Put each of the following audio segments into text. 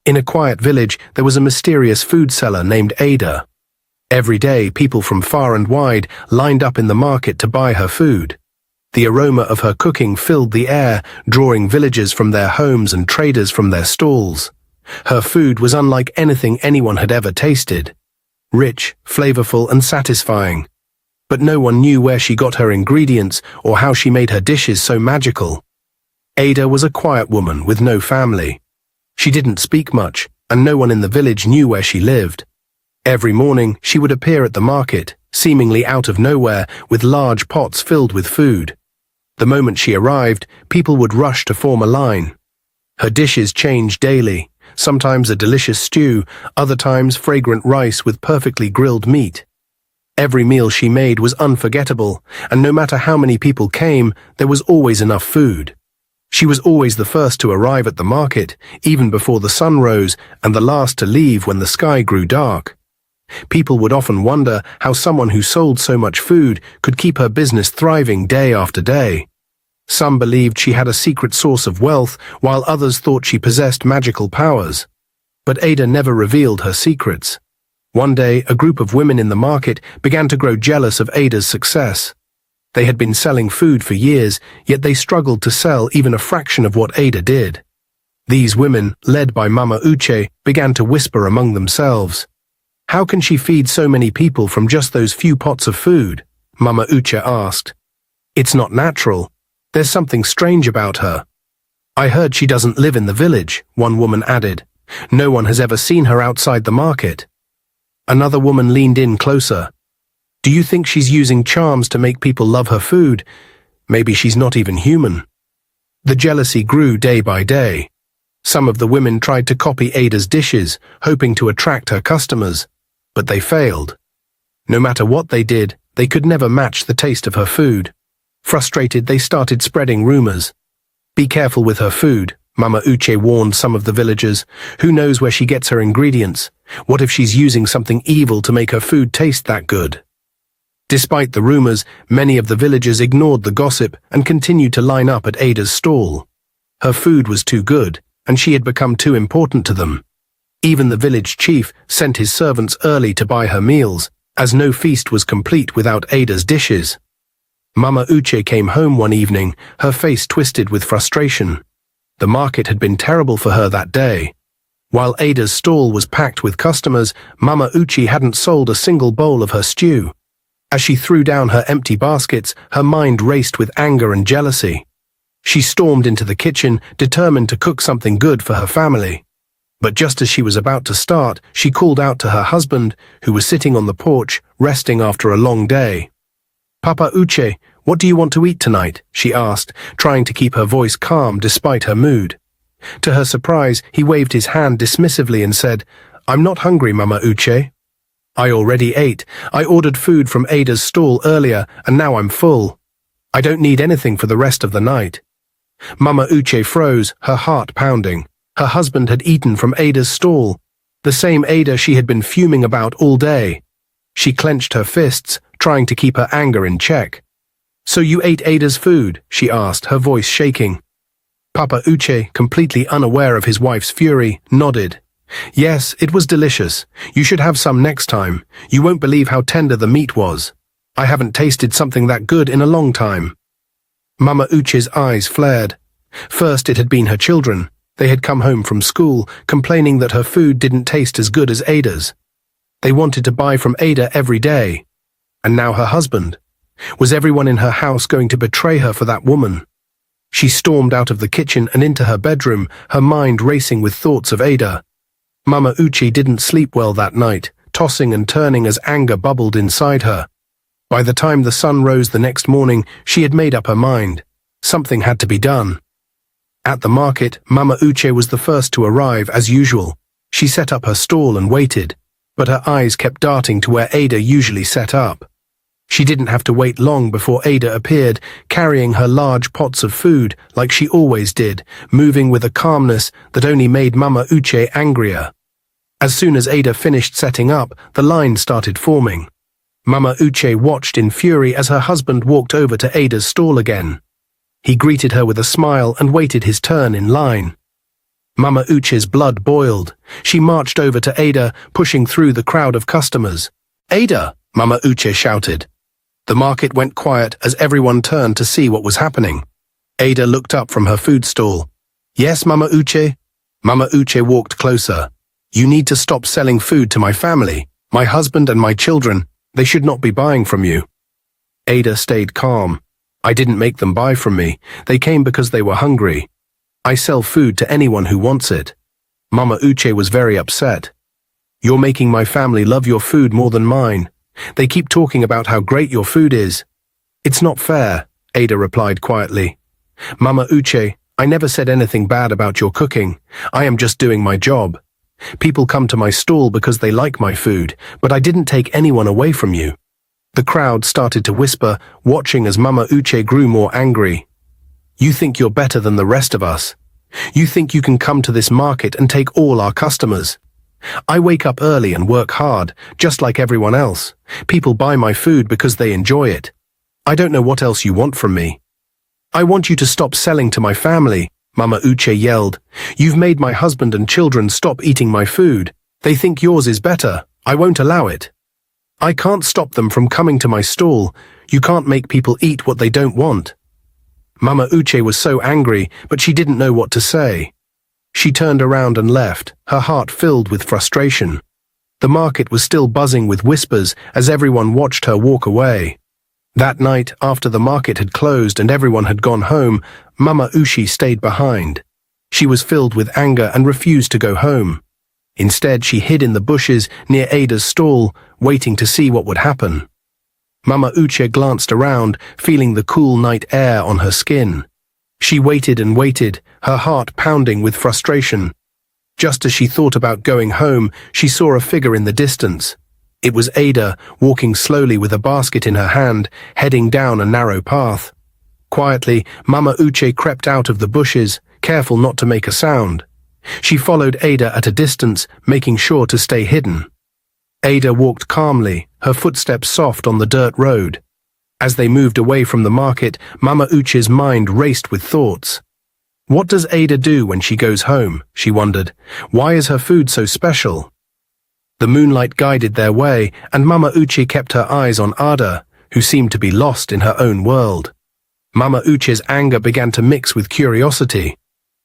In a quiet village, there was a mysterious food seller named Ada. Every day, people from far and wide lined up in the market to buy her food. The aroma of her cooking filled the air, drawing villagers from their homes and traders from their stalls. Her food was unlike anything anyone had ever tasted. Rich, flavorful, and satisfying. But no one knew where she got her ingredients or how she made her dishes so magical. Ada was a quiet woman with no family. She didn't speak much, and no one in the village knew where she lived. Every morning, she would appear at the market, seemingly out of nowhere, with large pots filled with food. The moment she arrived, people would rush to form a line. Her dishes changed daily, sometimes a delicious stew, other times fragrant rice with perfectly grilled meat. Every meal she made was unforgettable, and no matter how many people came, there was always enough food. She was always the first to arrive at the market, even before the sun rose, and the last to leave when the sky grew dark. People would often wonder how someone who sold so much food could keep her business thriving day after day. Some believed she had a secret source of wealth, while others thought she possessed magical powers. But Ada never revealed her secrets. One day, a group of women in the market began to grow jealous of Ada's success. They had been selling food for years, yet they struggled to sell even a fraction of what Ada did. These women, led by Mama Uche, began to whisper among themselves. "How can she feed so many people from just those few pots of food?" Mama Uche asked. "It's not natural. There's something strange about her." "I heard she doesn't live in the village," one woman added. "No one has ever seen her outside the market." Another woman leaned in closer. "Do you think she's using charms to make people love her food? Maybe she's not even human." The jealousy grew day by day. Some of the women tried to copy Ada's dishes, hoping to attract her customers, but they failed. No matter what they did, they could never match the taste of her food. Frustrated, they started spreading rumors. "Be careful with her food," Mama Uche warned some of the villagers. "Who knows where she gets her ingredients? What if she's using something evil to make her food taste that good?" Despite the rumors, many of the villagers ignored the gossip and continued to line up at Ada's stall. Her food was too good, and she had become too important to them. Even the village chief sent his servants early to buy her meals, as no feast was complete without Ada's dishes. Mama Uche came home one evening, her face twisted with frustration. The market had been terrible for her that day. While Ada's stall was packed with customers, Mama Uche hadn't sold a single bowl of her stew. As she threw down her empty baskets, her mind raced with anger and jealousy. She stormed into the kitchen, determined to cook something good for her family. But just as she was about to start, she called out to her husband, who was sitting on the porch, resting after a long day. "Papa Uche, what do you want to eat tonight?" she asked, trying to keep her voice calm despite her mood. To her surprise, he waved his hand dismissively and said, "I'm not hungry, Mama Uche. I already ate. I ordered food from Ada's stall earlier, and now I'm full. I don't need anything for the rest of the night." Mama Uche froze, her heart pounding. Her husband had eaten from Ada's stall, the same Ada she had been fuming about all day. She clenched her fists, trying to keep her anger in check. "So you ate Ada's food?" she asked, her voice shaking. Papa Uche, completely unaware of his wife's fury, nodded. "Yes, it was delicious. You should have some next time. You won't believe how tender the meat was. I haven't tasted something that good in a long time." Mama Uche's eyes flared. First it had been her children. They had come home from school, complaining that her food didn't taste as good as Ada's. They wanted to buy from Ada every day. And now her husband. Was everyone in her house going to betray her for that woman? She stormed out of the kitchen and into her bedroom, her mind racing with thoughts of Ada. Mama Uche didn't sleep well that night, tossing and turning as anger bubbled inside her. By the time the sun rose the next morning, she had made up her mind. Something had to be done. At the market, Mama Uche was the first to arrive as usual. She set up her stall and waited, but her eyes kept darting to where Ada usually set up. She didn't have to wait long before Ada appeared, carrying her large pots of food like she always did, moving with a calmness that only made Mama Uche angrier. As soon as Ada finished setting up, the line started forming. Mama Uche watched in fury as her husband walked over to Ada's stall again. He greeted her with a smile and waited his turn in line. Mama Uche's blood boiled. She marched over to Ada, pushing through the crowd of customers. "Ada!" Mama Uche shouted. The market went quiet as everyone turned to see what was happening. Ada looked up from her food stall. "Yes, Mama Uche?" Mama Uche walked closer. "You need to stop selling food to my family, my husband and my children. They should not be buying from you." Ada stayed calm. "I didn't make them buy from me. They came because they were hungry. I sell food to anyone who wants it." Mama Uche was very upset. "You're making my family love your food more than mine. They keep talking about how great your food is." "It's not fair," Ada replied quietly. "Mama Uche, I never said anything bad about your cooking. I am just doing my job. People come to my stall because they like my food, but I didn't take anyone away from you." The crowd started to whisper, watching as Mama Uche grew more angry. "You think you're better than the rest of us. You think you can come to this market and take all our customers. I wake up early and work hard, just like everyone else. People buy my food because they enjoy it. I don't know what else you want from me." "I want you to stop selling to my family," Mama Uche yelled. "You've made my husband and children stop eating my food. They think yours is better. I won't allow it. I can't stop them from coming to my stall. You can't make people eat what they don't want." Mama Uche was so angry, but she didn't know what to say. She turned around and left, her heart filled with frustration. The market was still buzzing with whispers as everyone watched her walk away. That night, after the market had closed and everyone had gone home, Mama Uche stayed behind. She was filled with anger and refused to go home. Instead, she hid in the bushes near Ada's stall, waiting to see what would happen. Mama Uche glanced around, feeling the cool night air on her skin. She waited and waited, her heart pounding with frustration. Just as she thought about going home, she saw a figure in the distance. It was Ada, walking slowly with a basket in her hand, heading down a narrow path. Quietly, Mama Uche crept out of the bushes, careful not to make a sound. She followed Ada at a distance, making sure to stay hidden. Ada walked calmly, her footsteps soft on the dirt road. As they moved away from the market, Mama Uche's mind raced with thoughts. What does Ada do when she goes home? She wondered. Why is her food so special? The moonlight guided their way, and Mama Uche kept her eyes on Ada, who seemed to be lost in her own world. Mama Uche's anger began to mix with curiosity.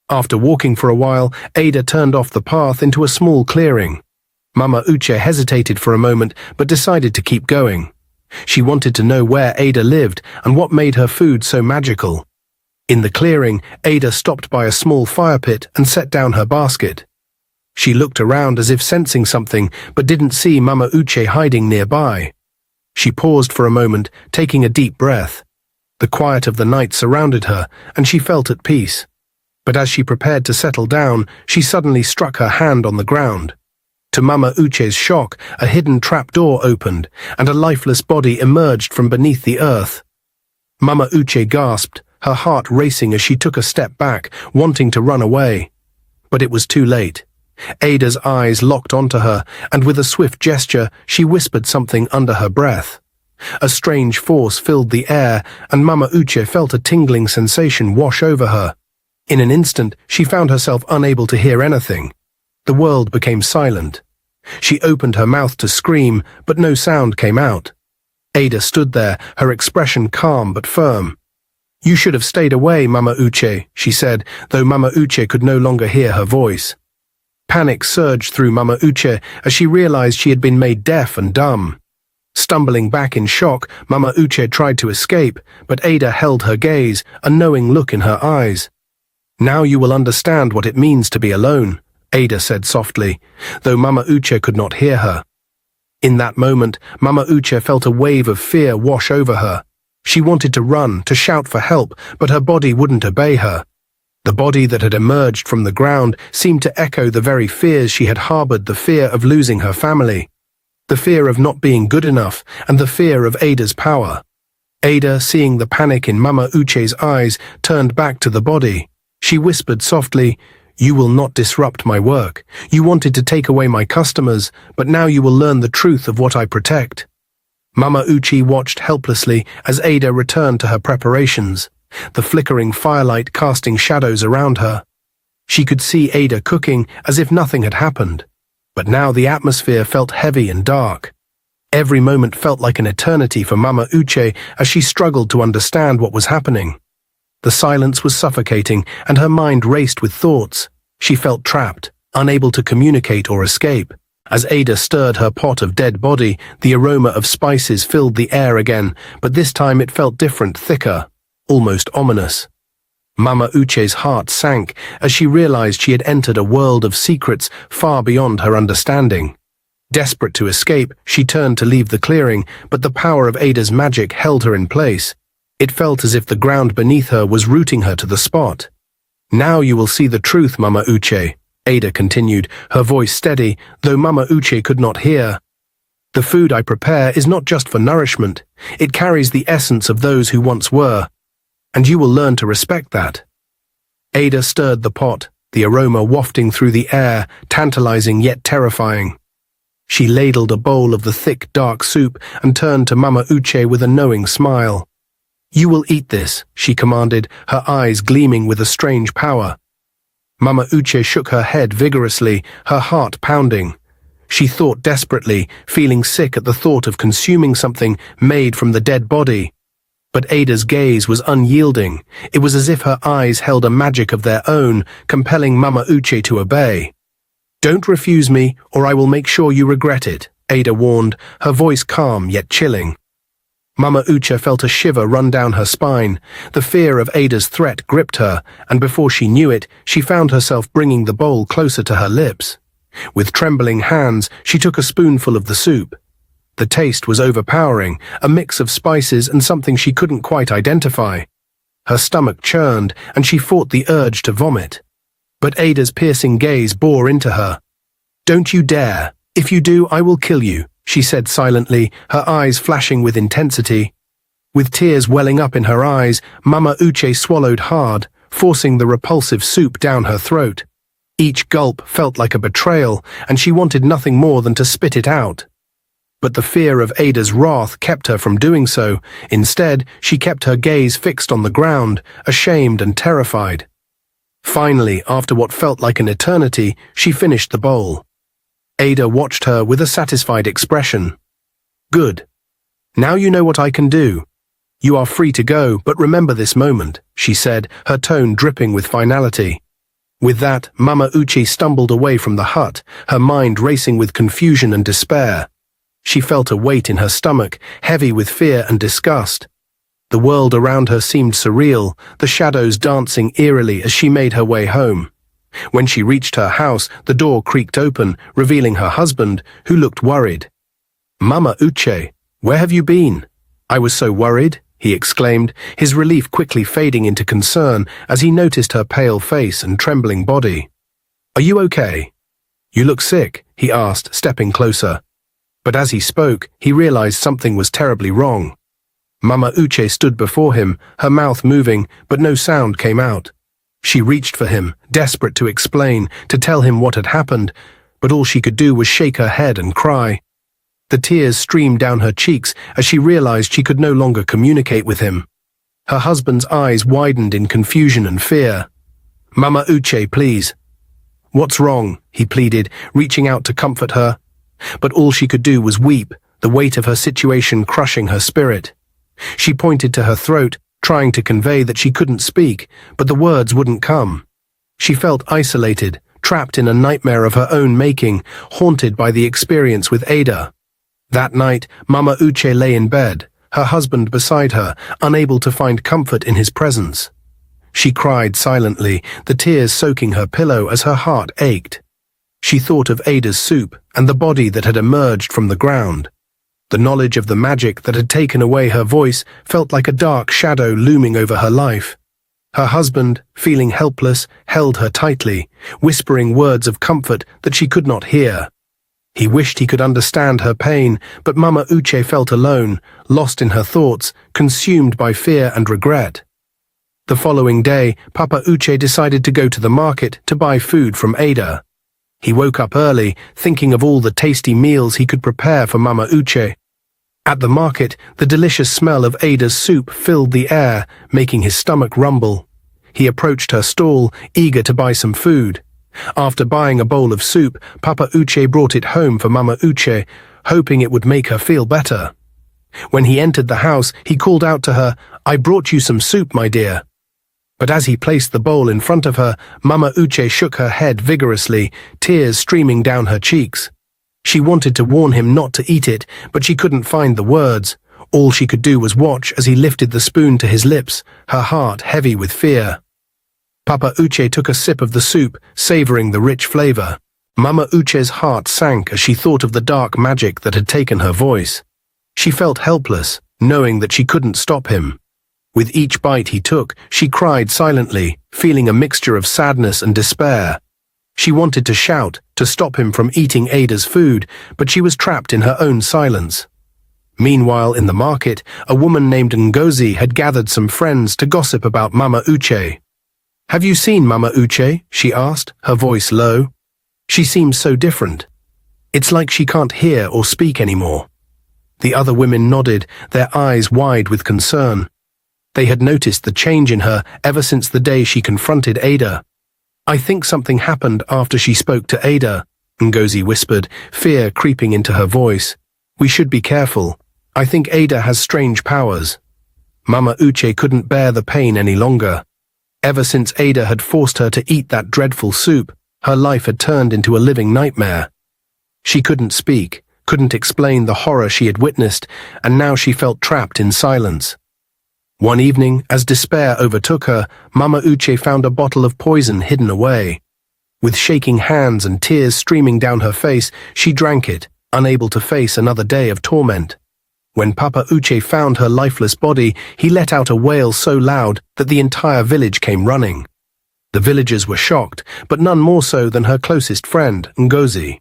After walking for a while, Ada turned off the path into a small clearing. Mama Uche hesitated for a moment, but decided to keep going. She wanted to know where Ada lived and what made her food so magical. In the clearing, Ada stopped by a small fire pit and set down her basket. She looked around as if sensing something, but didn't see Mama Uche hiding nearby. She paused for a moment, taking a deep breath. The quiet of the night surrounded her, and she felt at peace. But as she prepared to settle down, she suddenly struck her hand on the ground. To Mama Uche's shock, a hidden trapdoor opened, and a lifeless body emerged from beneath the earth. Mama Uche gasped, her heart racing as she took a step back, wanting to run away. But it was too late. Ada's eyes locked onto her, and with a swift gesture, she whispered something under her breath. A strange force filled the air, and Mama Uche felt a tingling sensation wash over her. In an instant, she found herself unable to hear anything. The world became silent. She opened her mouth to scream, but no sound came out. Ada stood there, her expression calm but firm. "You should have stayed away, Mama Uche," she said, though Mama Uche could no longer hear her voice. Panic surged through Mama Uche as she realized she had been made deaf and dumb. Stumbling back in shock, Mama Uche tried to escape, but Ada held her gaze, a knowing look in her eyes. "Now you will understand what it means to be alone," Ada said softly, though Mama Uche could not hear her. In that moment, Mama Uche felt a wave of fear wash over her. She wanted to run, to shout for help, but her body wouldn't obey her. The body that had emerged from the ground seemed to echo the very fears she had harbored, the fear of losing her family, the fear of not being good enough, and the fear of Ada's power. Ada, seeing the panic in Mama Uche's eyes, turned back to the body. She whispered softly, "You will not disrupt my work. You wanted to take away my customers, but now you will learn the truth of what I protect." Mama Uche watched helplessly as Ada returned to her preparations, the flickering firelight casting shadows around her. She could see Ada cooking as if nothing had happened. But now the atmosphere felt heavy and dark. Every moment felt like an eternity for Mama Uche as she struggled to understand what was happening. The silence was suffocating and her mind raced with thoughts. She felt trapped, unable to communicate or escape. As Ada stirred her pot of dead body, the aroma of spices filled the air again, but this time it felt different, thicker, almost ominous. Mama Uche's heart sank as she realized she had entered a world of secrets far beyond her understanding. Desperate to escape, she turned to leave the clearing, but the power of Ada's magic held her in place. It felt as if the ground beneath her was rooting her to the spot. "Now you will see the truth, Mama Uche," Ada continued, her voice steady, though Mama Uche could not hear. "The food I prepare is not just for nourishment. It carries the essence of those who once were, and you will learn to respect that." Ada stirred the pot, the aroma wafting through the air, tantalizing yet terrifying. She ladled a bowl of the thick, dark soup and turned to Mama Uche with a knowing smile. "You will eat this," she commanded, her eyes gleaming with a strange power. Mama Uche shook her head vigorously, her heart pounding. She thought desperately, feeling sick at the thought of consuming something made from the dead body. But Ada's gaze was unyielding. It was as if her eyes held a magic of their own, compelling Mama Uche to obey. "Don't refuse me, or I will make sure you regret it," Ada warned, her voice calm yet chilling. Mama Uche felt a shiver run down her spine. The fear of Ada's threat gripped her, and before she knew it, she found herself bringing the bowl closer to her lips. With trembling hands, she took a spoonful of the soup. The taste was overpowering, a mix of spices and something she couldn't quite identify. Her stomach churned, and she fought the urge to vomit. But Ada's piercing gaze bore into her. "Don't you dare. If you do, I will kill you," she said silently, her eyes flashing with intensity. With tears welling up in her eyes, Mama Uche swallowed hard, forcing the repulsive soup down her throat. Each gulp felt like a betrayal, and she wanted nothing more than to spit it out. But the fear of Ada's wrath kept her from doing so. Instead, she kept her gaze fixed on the ground, ashamed and terrified. Finally, after what felt like an eternity, she finished the bowl. Ada watched her with a satisfied expression. "Good. Now you know what I can do. You are free to go, but remember this moment," she said, her tone dripping with finality. With that, Mama Uche stumbled away from the hut, her mind racing with confusion and despair. She felt a weight in her stomach, heavy with fear and disgust. The world around her seemed surreal, the shadows dancing eerily as she made her way home. When she reached her house, the door creaked open, revealing her husband, who looked worried. "Mama Uche, where have you been? I was so worried," he exclaimed, his relief quickly fading into concern as he noticed her pale face and trembling body. "Are you okay? You look sick," he asked, stepping closer. But as he spoke, he realized something was terribly wrong. Mama Uche stood before him, her mouth moving, but no sound came out. She reached for him, desperate to explain, to tell him what had happened, but all she could do was shake her head and cry. The tears streamed down her cheeks as she realized she could no longer communicate with him. Her husband's eyes widened in confusion and fear. "Mama Uche, please." "What's wrong?" he pleaded, reaching out to comfort her. But all she could do was weep, the weight of her situation crushing her spirit. She pointed to her throat, trying to convey that she couldn't speak, but the words wouldn't come. She felt isolated, trapped in a nightmare of her own making, haunted by the experience with Ada. That night, Mama Uche lay in bed, her husband beside her, unable to find comfort in his presence. She cried silently, the tears soaking her pillow as her heart ached. She thought of Ada's soup and the body that had emerged from the ground. The knowledge of the magic that had taken away her voice felt like a dark shadow looming over her life. Her husband, feeling helpless, held her tightly, whispering words of comfort that she could not hear. He wished he could understand her pain, but Mama Uche felt alone, lost in her thoughts, consumed by fear and regret. The following day, Papa Uche decided to go to the market to buy food from Ada. He woke up early, thinking of all the tasty meals he could prepare for Mama Uche. At the market, the delicious smell of Ada's soup filled the air, making his stomach rumble. He approached her stall, eager to buy some food. After buying a bowl of soup, Papa Uche brought it home for Mama Uche, hoping it would make her feel better. When he entered the house, he called out to her, "I brought you some soup, my dear." But as he placed the bowl in front of her, Mama Uche shook her head vigorously, tears streaming down her cheeks. She wanted to warn him not to eat it, but she couldn't find the words. All she could do was watch as he lifted the spoon to his lips, her heart heavy with fear. Papa Uche took a sip of the soup, savoring the rich flavor. Mama Uche's heart sank as she thought of the dark magic that had taken her voice. She felt helpless, knowing that she couldn't stop him. With each bite he took, she cried silently, feeling a mixture of sadness and despair. She wanted to shout, to stop him from eating Ada's food, but she was trapped in her own silence. Meanwhile, in the market, a woman named Ngozi had gathered some friends to gossip about Mama Uche. "Have you seen Mama Uche?" she asked, her voice low. "She seems so different. It's like she can't hear or speak anymore." The other women nodded, their eyes wide with concern. They had noticed the change in her ever since the day she confronted Ada. "I think something happened after she spoke to Ada," Ngozi whispered, fear creeping into her voice. "We should be careful. I think Ada has strange powers." Mama Uche couldn't bear the pain any longer. Ever since Ada had forced her to eat that dreadful soup, her life had turned into a living nightmare. She couldn't speak, couldn't explain the horror she had witnessed, and now she felt trapped in silence. One evening, as despair overtook her, Mama Uche found a bottle of poison hidden away. With shaking hands and tears streaming down her face, she drank it, unable to face another day of torment. When Papa Uche found her lifeless body, he let out a wail so loud that the entire village came running. The villagers were shocked, but none more so than her closest friend, Ngozi.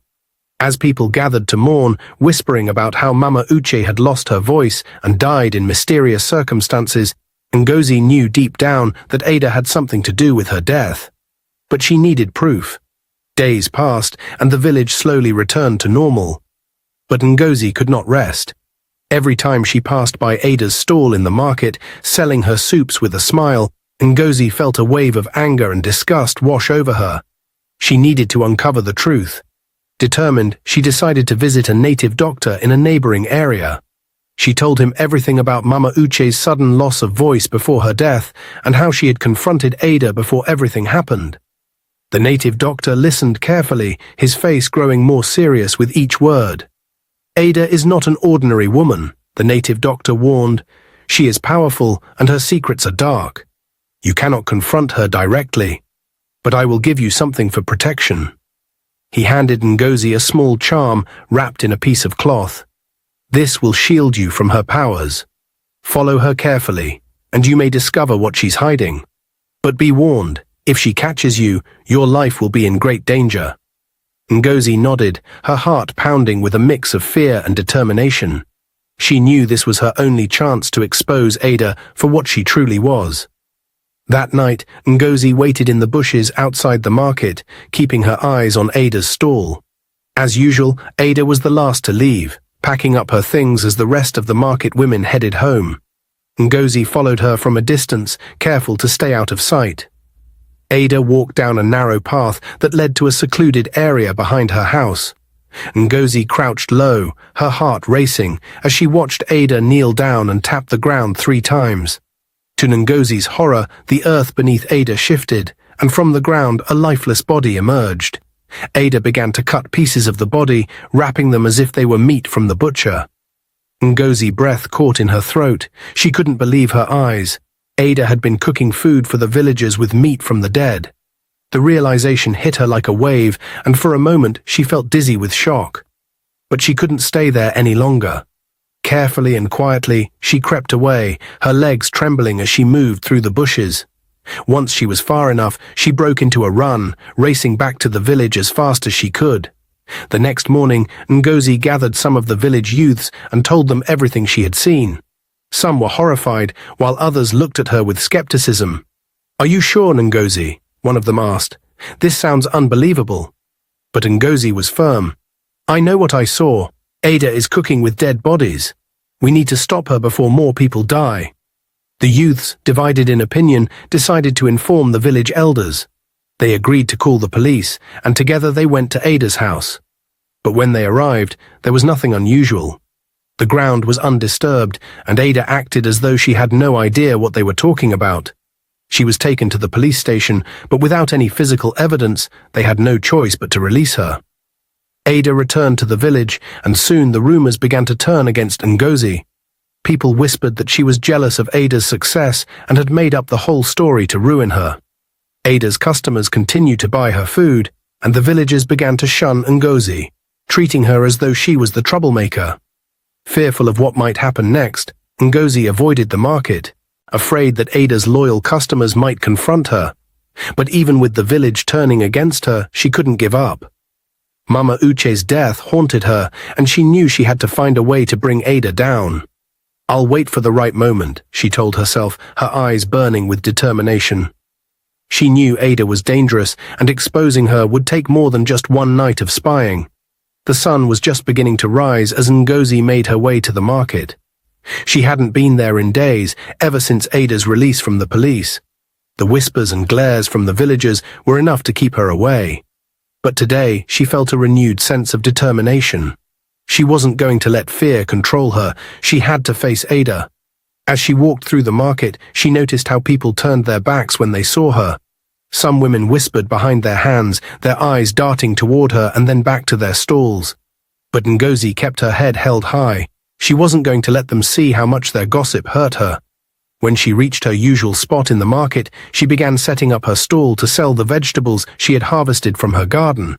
As people gathered to mourn, whispering about how Mama Uche had lost her voice and died in mysterious circumstances, Ngozi knew deep down that Ada had something to do with her death. But she needed proof. Days passed, and the village slowly returned to normal. But Ngozi could not rest. Every time she passed by Ada's stall in the market, selling her soups with a smile, Ngozi felt a wave of anger and disgust wash over her. She needed to uncover the truth. Determined, she decided to visit a native doctor in a neighboring area. She told him everything about Mama Uche's sudden loss of voice before her death and how she had confronted Ada before everything happened. The native doctor listened carefully, his face growing more serious with each word. "Ada is not an ordinary woman," the native doctor warned. "She is powerful and her secrets are dark. You cannot confront her directly, but I will give you something for protection." He handed Ngozi a small charm wrapped in a piece of cloth. "This will shield you from her powers. Follow her carefully, and you may discover what she's hiding. But be warned, if she catches you, your life will be in great danger." Ngozi nodded, her heart pounding with a mix of fear and determination. She knew this was her only chance to expose Ada for what she truly was. That night, Ngozi waited in the bushes outside the market, keeping her eyes on Ada's stall. As usual, Ada was the last to leave, packing up her things as the rest of the market women headed home. Ngozi followed her from a distance, careful to stay out of sight. Ada walked down a narrow path that led to a secluded area behind her house. Ngozi crouched low, her heart racing, as she watched Ada kneel down and tap the ground 3 times. To Ngozi's horror, the earth beneath Ada shifted, and from the ground a lifeless body emerged. Ada began to cut pieces of the body, wrapping them as if they were meat from the butcher. Ngozi's breath caught in her throat. She couldn't believe her eyes. Ada had been cooking food for the villagers with meat from the dead. The realization hit her like a wave, and for a moment she felt dizzy with shock. But she couldn't stay there any longer. Carefully and quietly, she crept away, her legs trembling as she moved through the bushes. Once she was far enough, she broke into a run, racing back to the village as fast as she could. The next morning, Ngozi gathered some of the village youths and told them everything she had seen. Some were horrified, while others looked at her with skepticism. "Are you sure, Ngozi?" one of them asked. "This sounds unbelievable." But Ngozi was firm. "I know what I saw. Ada is cooking with dead bodies. We need to stop her before more people die." The youths, divided in opinion, decided to inform the village elders. They agreed to call the police, and together they went to Ada's house. But when they arrived, there was nothing unusual. The ground was undisturbed, and Ada acted as though she had no idea what they were talking about. She was taken to the police station, but without any physical evidence, they had no choice but to release her. Ada returned to the village, and soon the rumors began to turn against Ngozi. People whispered that she was jealous of Ada's success and had made up the whole story to ruin her. Ada's customers continued to buy her food, and the villagers began to shun Ngozi, treating her as though she was the troublemaker. Fearful of what might happen next, Ngozi avoided the market, afraid that Ada's loyal customers might confront her. But even with the village turning against her, she couldn't give up. Mama Uche's death haunted her, and she knew she had to find a way to bring Ada down. "I'll wait for the right moment," she told herself, her eyes burning with determination. She knew Ada was dangerous, and exposing her would take more than just one night of spying. The sun was just beginning to rise as Ngozi made her way to the market. She hadn't been there in days, ever since Ada's release from the police. The whispers and glares from the villagers were enough to keep her away. But today she felt a renewed sense of determination. She wasn't going to let fear control her. She had to face Ada. As she walked through the market, she noticed how people turned their backs when they saw her. Some women whispered behind their hands, their eyes darting toward her and then back to their stalls. But Ngozi kept her head held high. She wasn't going to let them see how much their gossip hurt her. When she reached her usual spot in the market, she began setting up her stall to sell the vegetables she had harvested from her garden.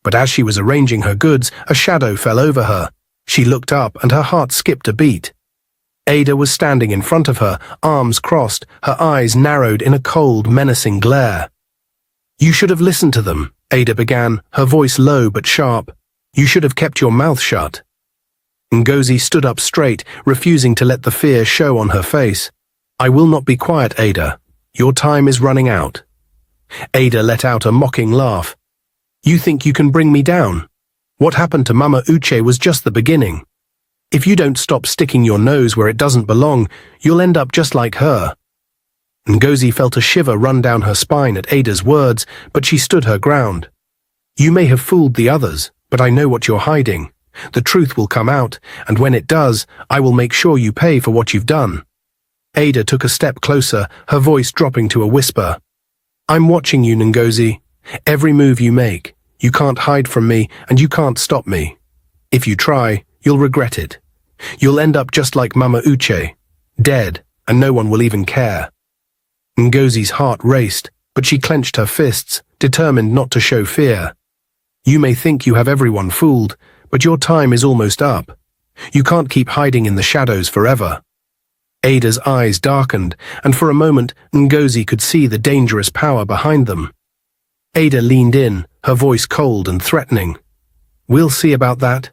But as she was arranging her goods, a shadow fell over her. She looked up and her heart skipped a beat. Ada was standing in front of her, arms crossed, her eyes narrowed in a cold, menacing glare. "You should have listened to them," Ada began, her voice low but sharp. "You should have kept your mouth shut." Ngozi stood up straight, refusing to let the fear show on her face. "I will not be quiet, Ada. Your time is running out." Ada let out a mocking laugh. "You think you can bring me down? What happened to Mama Uche was just the beginning. If you don't stop sticking your nose where it doesn't belong, you'll end up just like her." Ngozi felt a shiver run down her spine at Ada's words, but she stood her ground. "You may have fooled the others, but I know what you're hiding. The truth will come out, and when it does, I will make sure you pay for what you've done." Ada took a step closer, her voice dropping to a whisper. "I'm watching you, Ngozi. Every move you make. You can't hide from me, and you can't stop me. If you try, you'll regret it. You'll end up just like Mama Uche, dead, and no one will even care." Ngozi's heart raced, but she clenched her fists, determined not to show fear. "You may think you have everyone fooled, but your time is almost up. You can't keep hiding in the shadows forever." Ada's eyes darkened, and for a moment Ngozi could see the dangerous power behind them. Ada leaned in, her voice cold and threatening. "We'll see about that.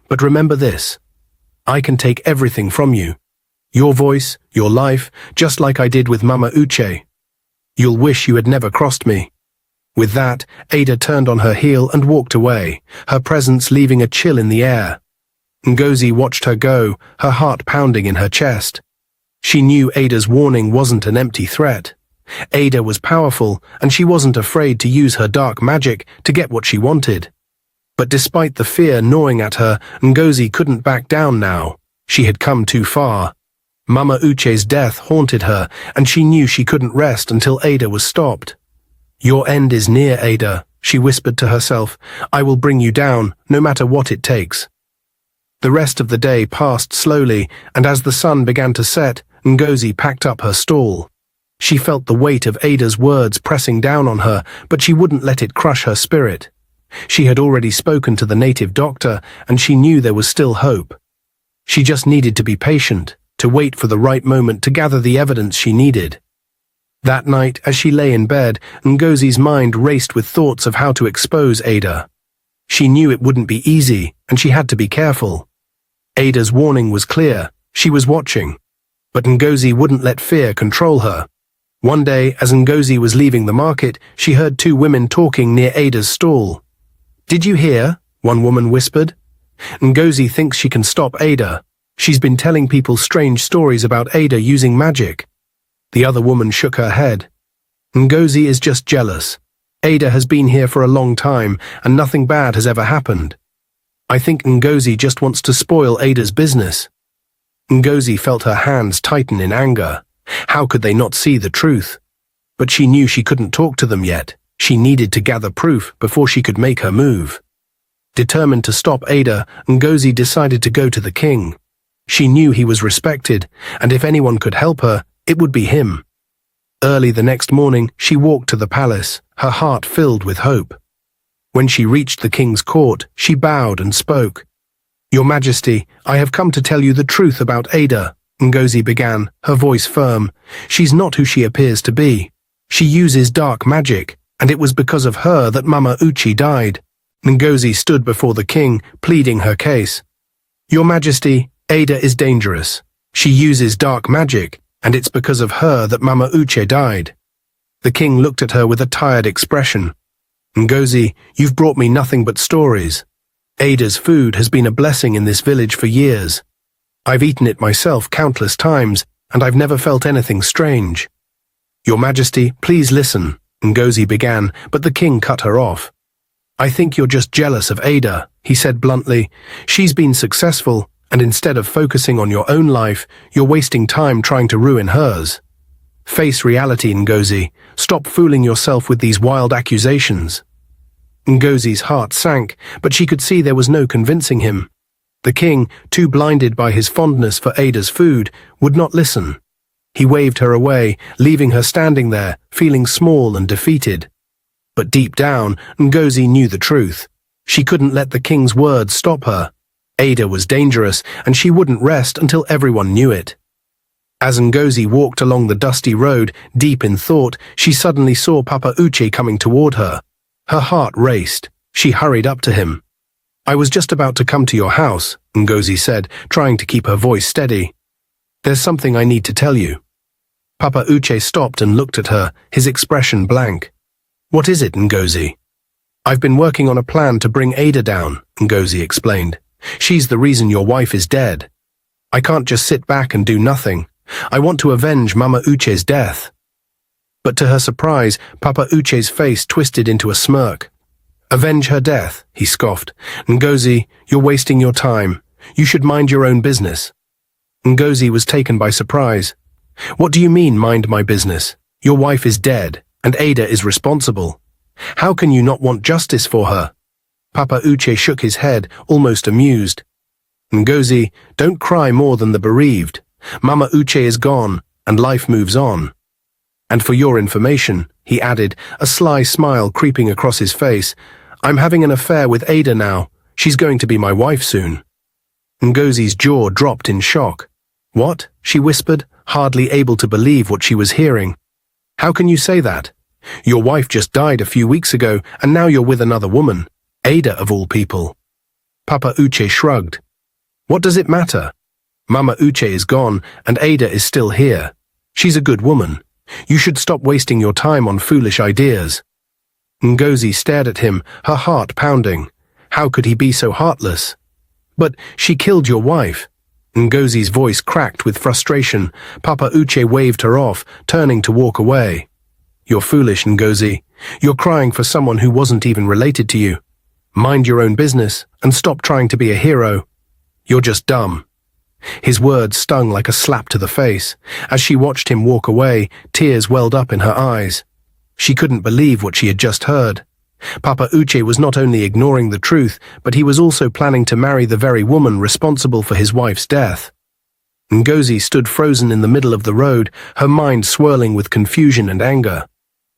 But remember this. I can take everything from you. Your voice, your life, just like I did with Mama Uche. You'll wish you had never crossed me." With that, Ada turned on her heel and walked away, her presence leaving a chill in the air. Ngozi watched her go, her heart pounding in her chest. She knew Ada's warning wasn't an empty threat. Ada was powerful, and she wasn't afraid to use her dark magic to get what she wanted. But despite the fear gnawing at her, Ngozi couldn't back down now. She had come too far. Mama Uche's death haunted her, and she knew she couldn't rest until Ada was stopped. "Your end is near, Ada," she whispered to herself. "I will bring you down, no matter what it takes." The rest of the day passed slowly, and as the sun began to set, Ngozi packed up her stall. She felt the weight of Ada's words pressing down on her, but she wouldn't let it crush her spirit. She had already spoken to the native doctor, and she knew there was still hope. She just needed to be patient, to wait for the right moment to gather the evidence she needed. That night, as she lay in bed, Ngozi's mind raced with thoughts of how to expose Ada. She knew it wouldn't be easy, and she had to be careful. Ada's warning was clear. She was watching. But Ngozi wouldn't let fear control her. One day, as Ngozi was leaving the market, she heard two women talking near Ada's stall. "Did you hear?" one woman whispered. "Ngozi thinks she can stop Ada. She's been telling people strange stories about Ada using magic. The other woman shook her head. Ngozi is just jealous. Ada has been here for a long time, and nothing bad has ever happened. I think Ngozi just wants to spoil Ada's business. Ngozi felt her hands tighten in anger. How could they not see the truth? But she knew she couldn't talk to them yet. She needed to gather proof before she could make her move. Determined to stop Ada, Ngozi decided to go to the king. She knew he was respected, and if anyone could help her, it would be him. Early the next morning, she walked to the palace, her heart filled with hope. When she reached the king's court, she bowed and spoke. "Your Majesty, I have come to tell you the truth about Ada," Ngozi began, her voice firm. "She's not who she appears to be. She uses dark magic, and it was because of her that Mama Uchi died." Ngozi stood before the king, pleading her case. "Your Majesty, Ada is dangerous. She uses dark magic, and it's because of her that Mama Uche died." The king looked at her with a tired expression. "Ngozi, you've brought me nothing but stories. Ada's food has been a blessing in this village for years. I've eaten it myself countless times, and I've never felt anything strange." "Your Majesty, please listen," Ngozi began, but the king cut her off. "I think you're just jealous of Ada," he said bluntly. "She's been successful, and instead of focusing on your own life, you're wasting time trying to ruin hers. Face reality, Ngozi. Stop fooling yourself with these wild accusations." Ngozi's heart sank, but she could see there was no convincing him. The king, too blinded by his fondness for Ada's food, would not listen. He waved her away, leaving her standing there, feeling small and defeated. But deep down, Ngozi knew the truth. She couldn't let the king's words stop her. Ada was dangerous, and she wouldn't rest until everyone knew it. As Ngozi walked along the dusty road, deep in thought, she suddenly saw Papa Uche coming toward her. Her heart raced. She hurried up to him. "I was just about to come to your house," Ngozi said, trying to keep her voice steady. "There's something I need to tell you." Papa Uche stopped and looked at her, his expression blank. "What is it, Ngozi?" "I've been working on a plan to bring Ada down," Ngozi explained. "She's the reason your wife is dead. I can't just sit back and do nothing. I want to avenge Mama Uche's death." But to her surprise, Papa Uche's face twisted into a smirk. "Avenge her death," he scoffed. "Ngozi, you're wasting your time. You should mind your own business." Ngozi was taken by surprise. "What do you mean, mind my business? Your wife is dead, and Ada is responsible. How can you not want justice for her?" Papa Uche shook his head, almost amused. "Ngozi, don't cry more than the bereaved. Mama Uche is gone, and life moves on. And for your information," he added, a sly smile creeping across his face, "I'm having an affair with Ada now. She's going to be my wife soon." Ngozi's jaw dropped in shock. "What?" she whispered, hardly able to believe what she was hearing. "How can you say that? Your wife just died a few weeks ago, and now you're with another woman. Ada of all people." Papa Uche shrugged. "What does it matter? Mama Uche is gone, and Ada is still here. She's a good woman. You should stop wasting your time on foolish ideas." Ngozi stared at him, her heart pounding. How could he be so heartless? "But she killed your wife." Ngozi's voice cracked with frustration. Papa Uche waved her off, turning to walk away. "You're foolish, Ngozi. You're crying for someone who wasn't even related to you. Mind your own business, and stop trying to be a hero. You're just dumb." His words stung like a slap to the face. As she watched him walk away, tears welled up in her eyes. She couldn't believe what she had just heard. Papa Uche was not only ignoring the truth, but he was also planning to marry the very woman responsible for his wife's death. Ngozi stood frozen in the middle of the road, her mind swirling with confusion and anger.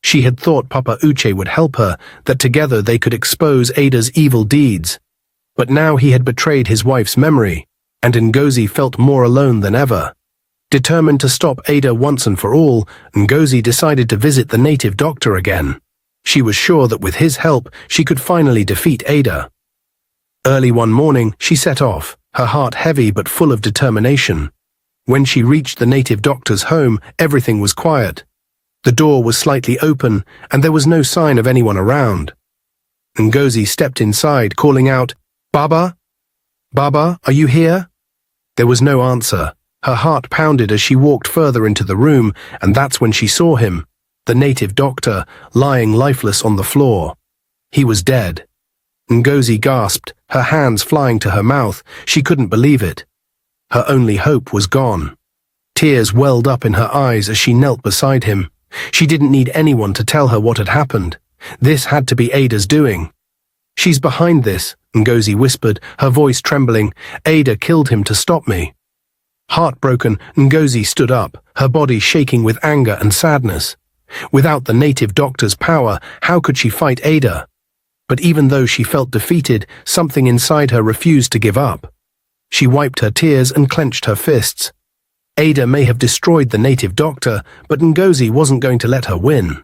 She had thought Papa Uche would help her, that together they could expose Ada's evil deeds. But now he had betrayed his wife's memory, and Ngozi felt more alone than ever. Determined to stop Ada once and for all, Ngozi decided to visit the native doctor again. She was sure that with his help, she could finally defeat Ada. Early one morning, she set off, her heart heavy but full of determination. When she reached the native doctor's home, everything was quiet. The door was slightly open, and there was no sign of anyone around. Ngozi stepped inside, calling out, "Baba? Baba, are you here?" There was no answer. Her heart pounded as she walked further into the room, and that's when she saw him, the native doctor, lying lifeless on the floor. He was dead. Ngozi gasped, her hands flying to her mouth. She couldn't believe it. Her only hope was gone. Tears welled up in her eyes as she knelt beside him. She didn't need anyone to tell her what had happened. This had to be Ada's doing. "She's behind this," Ngozi whispered, her voice trembling. "Ada killed him to stop me." Heartbroken, Ngozi stood up, her body shaking with anger and sadness. Without the native doctor's power, how could she fight Ada? But even though she felt defeated, something inside her refused to give up. She wiped her tears and clenched her fists. Ada may have destroyed the native doctor, but Ngozi wasn't going to let her win.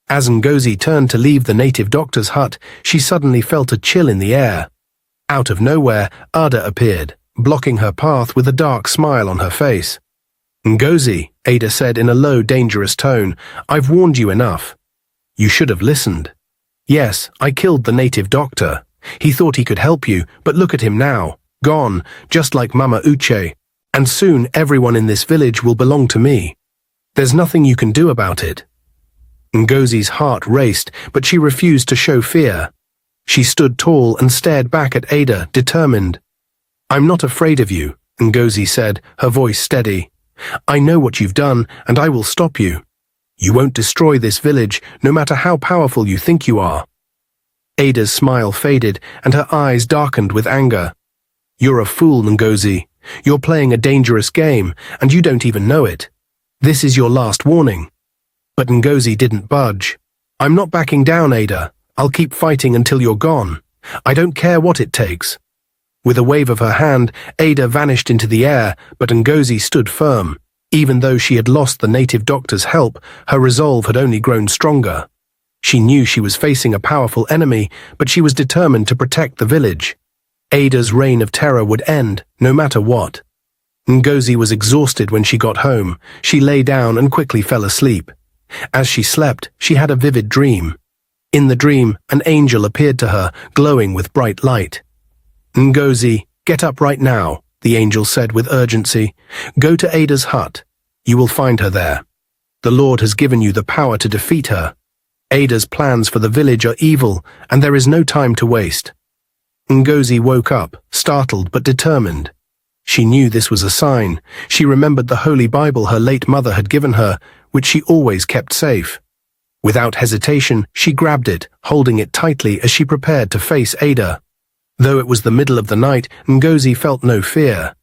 As Ngozi turned to leave the native doctor's hut, she suddenly felt a chill in the air. Out of nowhere, Ada appeared, blocking her path with a dark smile on her face. "Ngozi," Ada said in a low, dangerous tone, "I've warned you enough. You should have listened. Yes, I killed the native doctor. He thought he could help you, but look at him now, gone, just like Mama Uche. And soon everyone in this village will belong to me. There's nothing you can do about it." Ngozi's heart raced, but she refused to show fear. She stood tall and stared back at Ada, determined. "I'm not afraid of you," Ngozi said, her voice steady. "I know what you've done, and I will stop you. You won't destroy this village, no matter how powerful you think you are." Ada's smile faded, and her eyes darkened with anger. "You're a fool, Ngozi. You're playing a dangerous game, and you don't even know it. This is your last warning." But Ngozi didn't budge. "I'm not backing down, Ada. I'll keep fighting until you're gone. I don't care what it takes." With a wave of her hand, Ada vanished into the air, but Ngozi stood firm. Even though she had lost the native doctor's help, her resolve had only grown stronger. She knew she was facing a powerful enemy, but she was determined to protect the village. Ada's reign of terror would end, no matter what. Ngozi was exhausted when she got home. She lay down and quickly fell asleep. As she slept, she had a vivid dream. In the dream, an angel appeared to her, glowing with bright light. "Ngozi, get up right now," the angel said with urgency. "Go to Ada's hut. You will find her there. The Lord has given you the power to defeat her. Ada's plans for the village are evil, and there is no time to waste." Ngozi woke up, startled but determined. She knew this was a sign. She remembered the Holy Bible her late mother had given her, which she always kept safe. Without hesitation, she grabbed it, holding it tightly as she prepared to face Ada. Though it was the middle of the night, Ngozi felt no fear.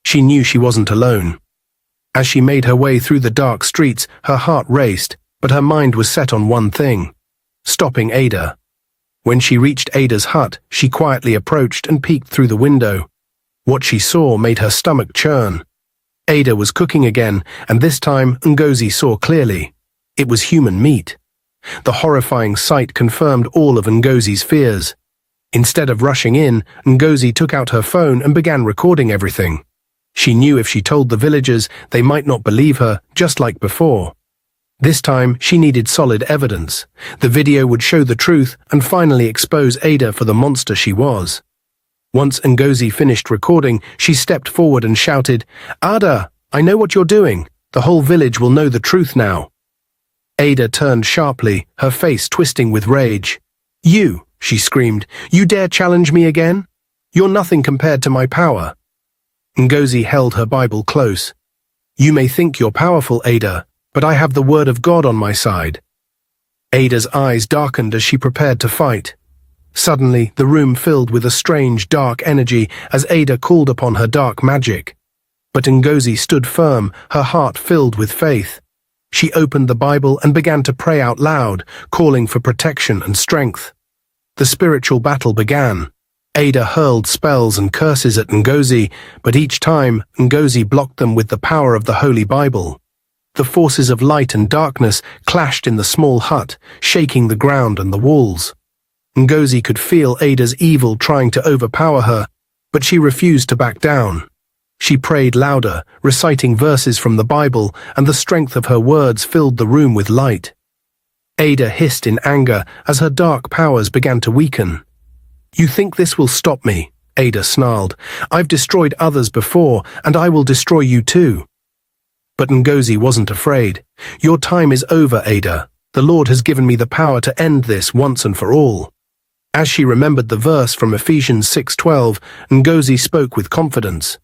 She knew she wasn't alone. As she made her way through the dark streets, her heart raced, but her mind was set on one thing: stopping Ada. When she reached Ada's hut, she quietly approached and peeked through the window. What she saw made her stomach churn. Ada was cooking again, and this time Ngozi saw clearly. It was human meat. The horrifying sight confirmed all of Ngozi's fears. Instead of rushing in, Ngozi took out her phone and began recording everything. She knew if she told the villagers, they might not believe her, just like before. This time, she needed solid evidence. The video would show the truth and finally expose Ada for the monster she was. Once Ngozi finished recording, she stepped forward and shouted, "Ada, I know what you're doing. The whole village will know the truth now." Ada turned sharply, her face twisting with rage. "You," she screamed, "you dare challenge me again? You're nothing compared to my power." Ngozi held her Bible close. "You may think you're powerful, Ada, but I have the word of God on my side." Ada's eyes darkened as she prepared to fight. Suddenly, the room filled with a strange, dark energy as Ada called upon her dark magic. But Ngozi stood firm, her heart filled with faith. She opened the Bible and began to pray out loud, calling for protection and strength. The spiritual battle began. Ada hurled spells and curses at Ngozi, but each time, Ngozi blocked them with the power of the Holy Bible. The forces of light and darkness clashed in the small hut, shaking the ground and the walls. Ngozi could feel Ada's evil trying to overpower her, but she refused to back down. She prayed louder, reciting verses from the Bible, and the strength of her words filled the room with light. Ada hissed in anger as her dark powers began to weaken. "You think this will stop me?" Ada snarled. "I've destroyed others before, and I will destroy you too." But Ngozi wasn't afraid. "Your time is over, Ada. The Lord has given me the power to end this once and for all." As she remembered the verse from Ephesians 6:12, Ngozi spoke with confidence.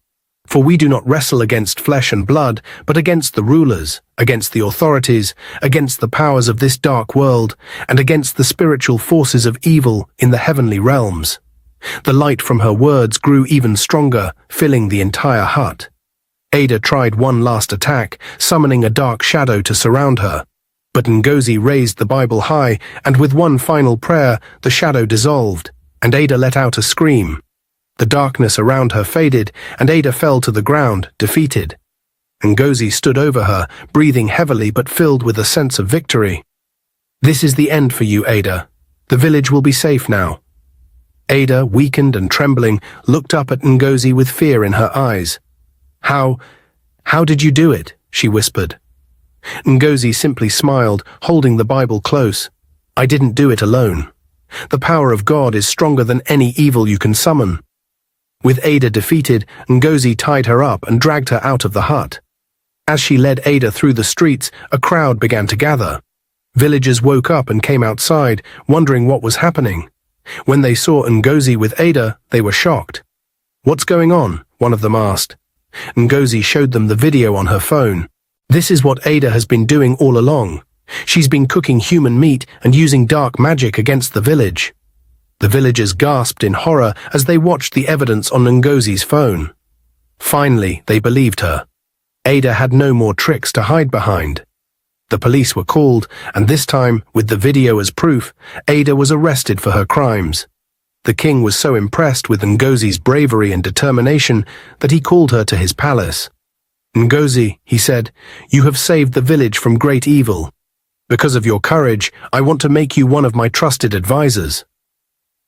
"For we do not wrestle against flesh and blood, but against the rulers, against the authorities, against the powers of this dark world, and against the spiritual forces of evil in the heavenly realms." The light from her words grew even stronger, filling the entire hut. Ada tried one last attack, summoning a dark shadow to surround her. But Ngozi raised the Bible high, and with one final prayer, the shadow dissolved, and Ada let out a scream. The darkness around her faded, and Ada fell to the ground, defeated. Ngozi stood over her, breathing heavily but filled with a sense of victory. "This is the end for you, Ada. The village will be safe now." Ada, weakened and trembling, looked up at Ngozi with fear in her eyes. How did you do it?" she whispered. Ngozi simply smiled, holding the Bible close. "I didn't do it alone. The power of God is stronger than any evil you can summon." With Ada defeated, Ngozi tied her up and dragged her out of the hut. As she led Ada through the streets, a crowd began to gather. Villagers woke up and came outside, wondering what was happening. When they saw Ngozi with Ada, they were shocked. "What's going on?" one of them asked. Ngozi showed them the video on her phone. "This is what Ada has been doing all along. She's been cooking human meat and using dark magic against the village." The villagers gasped in horror as they watched the evidence on Ngozi's phone. Finally, they believed her. Ada had no more tricks to hide behind. The police were called, and this time, with the video as proof, Ada was arrested for her crimes. The king was so impressed with Ngozi's bravery and determination that he called her to his palace. "Ngozi," he said, "you have saved the village from great evil. Because of your courage, I want to make you one of my trusted advisors."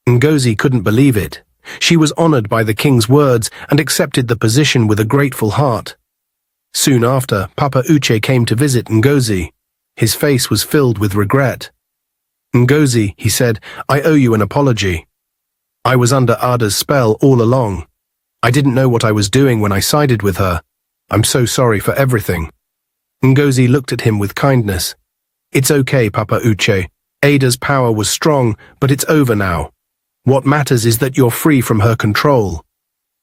Ngozi couldn't believe it. She was honored by the king's words and accepted the position with a grateful heart. Soon after, Papa Uche came to visit Ngozi. His face was filled with regret. "Ngozi," he said, "I owe you an apology. I was under Ada's spell all along. I didn't know what I was doing when I sided with her. I'm so sorry for everything." Ngozi looked at him with kindness. "It's okay, Papa Uche. Ada's power was strong, but it's over now. What matters is that you're free from her control."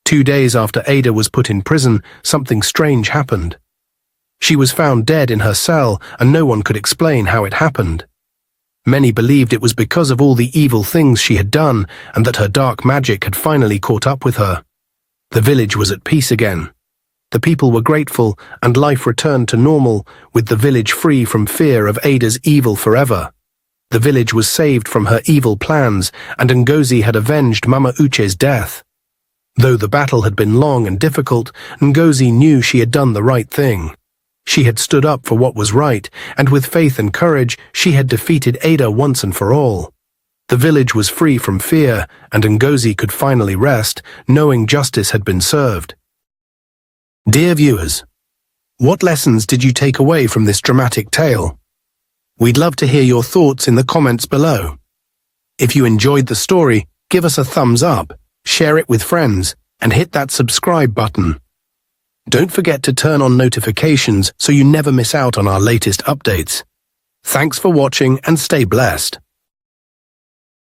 2 days after Ada was put in prison, something strange happened. She was found dead in her cell, and no one could explain how it happened. Many believed it was because of all the evil things she had done, and that her dark magic had finally caught up with her. The village was at peace again. The people were grateful, and life returned to normal, with the village free from fear of Ada's evil forever. The village was saved from her evil plans, and Ngozi had avenged Mama Uche's death. Though the battle had been long and difficult, Ngozi knew she had done the right thing. She had stood up for what was right, and with faith and courage, she had defeated Ada once and for all. The village was free from fear, and Ngozi could finally rest, knowing justice had been served. Dear viewers, what lessons did you take away from this dramatic tale? We'd love to hear your thoughts in the comments below. If you enjoyed the story, give us a thumbs up, share it with friends, and hit that subscribe button. Don't forget to turn on notifications so you never miss out on our latest updates. Thanks for watching and stay blessed.